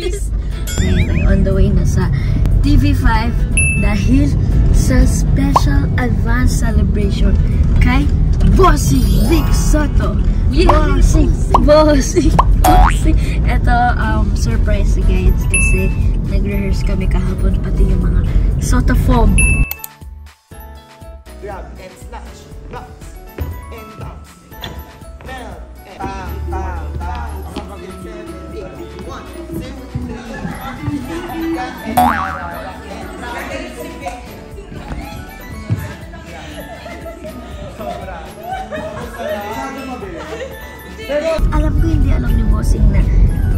guys. On the way na sa TV5 dahil sa special advance celebration kay Bossing Vic Soto. Bossing. Ito, surprise guys kasi nag-rehearse kami kahapon pati yung mga Soto foam. Grab and snatch, bounce and bounce. Melt and bam. 1, 2, 3, and alam ko hindi alam ni Bossing na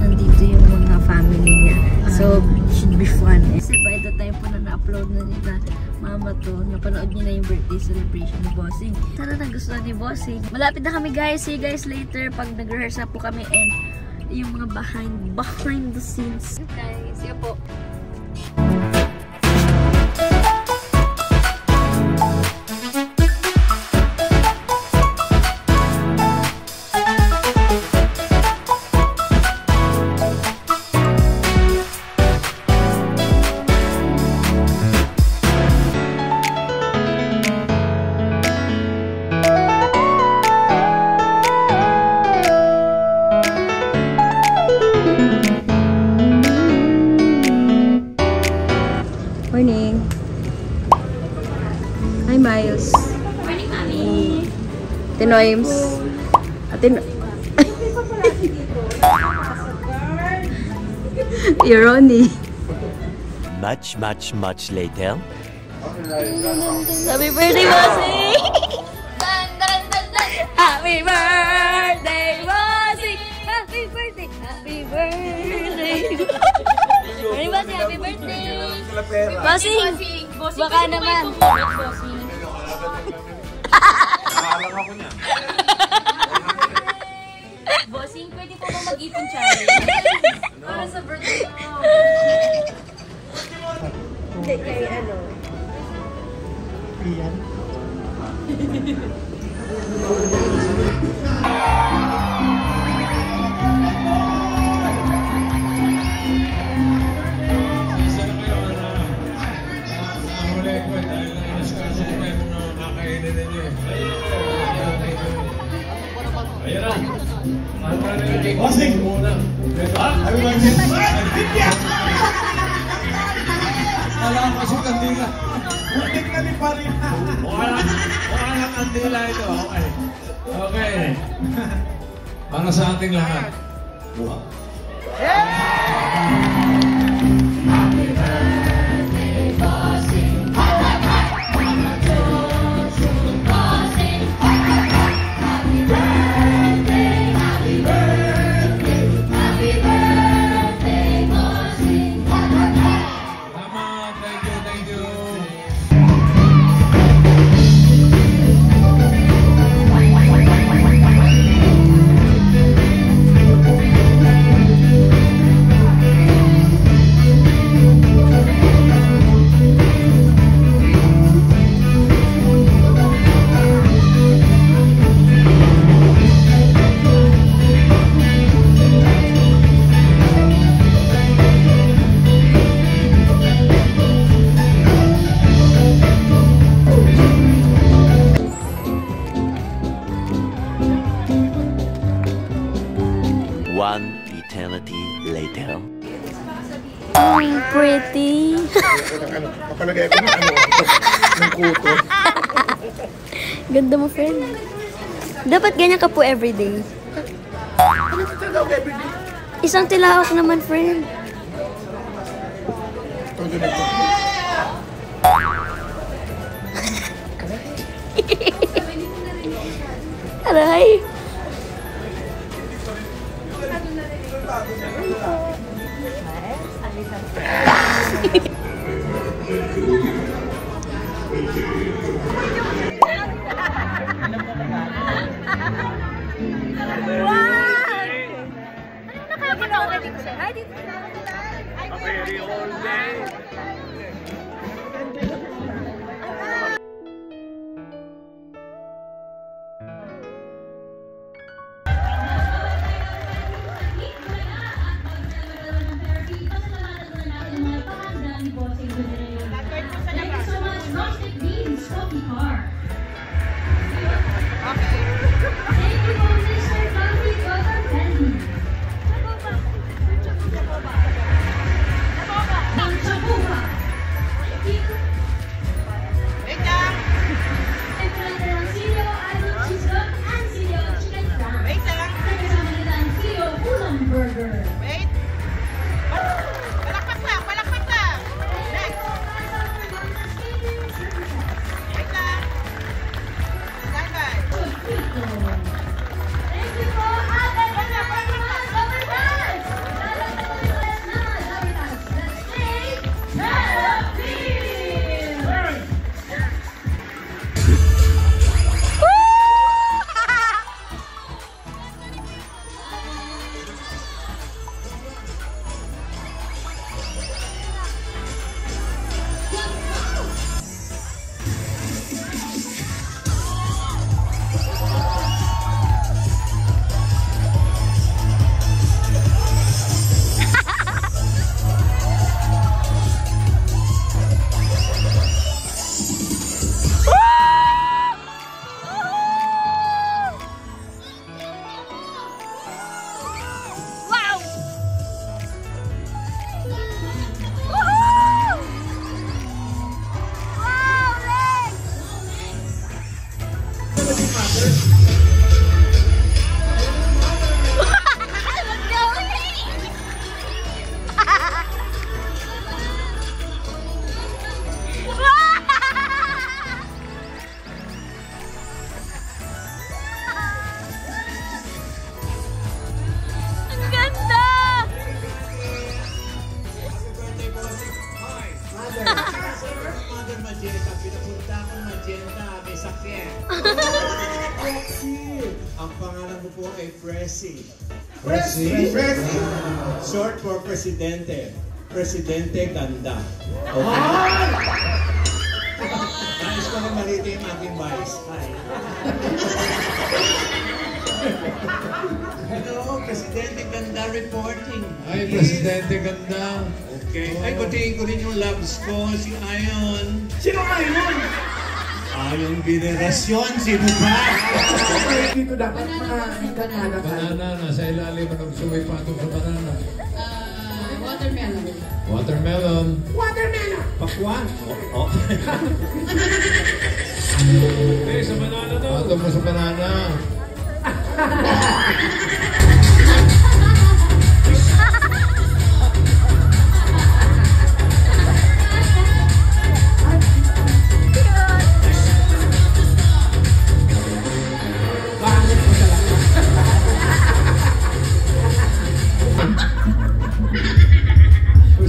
nandito yung mga family niya. So, should be fun. Kasi by the time po na na-upload na nila mama to, napanood niya na yung birthday celebration ni Bossing. Sana nagustuhan ni Bossing. Malapit na kami guys. See you guys later pag nag-rehearse po kami and yung mga behind the scenes. Okay, see you po. Morning. Hi, Miles. Morning, Mami. Tinoims. Irony. Much later. Happy birthday, Bossing! Happy birthday, Bossing! Happy birthday! Happy birthday! Morning, Bossing! Happy birthday! Bossing! Baka naman! Bossing, pwede po ba mag-ipon challenge? Para sa birthday ko. Hindi, kay ano? Iyan? Bossing! Alam ko sa kandila. Muntik na ni Parin. Mukha lang kandila ito. Okay. Okay. Para sa ating lahat. Wow. Happy birthday, Bossing. One eternity later. Pretty. Papalagay ko ng kuto. Ganda mo, friend. Dapat ganyan ka po everyday. Ano ito talaga everyday? Isang tilaok naman, friend. Ang ganito. Aray. Presi. Presi? Presi. Short for Presidente. Presidente Ganda. Okay. Nais ko rin malito yung aking vice. Hi. Hello, Presidente Ganda reporting. Ay, Presidente Ganda. Okay. Ay, batiin ko rin yung loves ko, si Ayon. Sino Ayon? Ayon Venerasyon, sino ba? Dito dapat banana. Banana, nasa ilalim ng suwi patong sa banana. Watermelon. Watermelon. Watermelon! Pakwan. Oh. Eh, sa banana daw. Patong mo sa banana.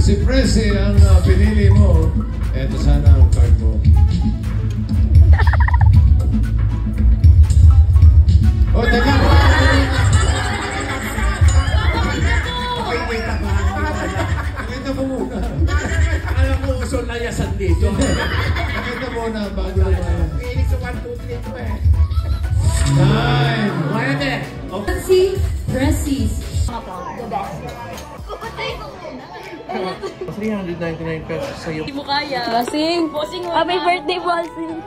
Si Presi ang pinili mo. Eto sana ang card mo. Oh, teka! Pakita mo muna. Alam mo, uso na yasan dito. Pakita mo na bago naman. Phoenix 1, 2, 3 to eh. 9. Pwede. Nancy Precis. The best. 399 pesos sa'yo. Hindi mo kaya. Bossing! Bossing, Happy birthday, Bossing!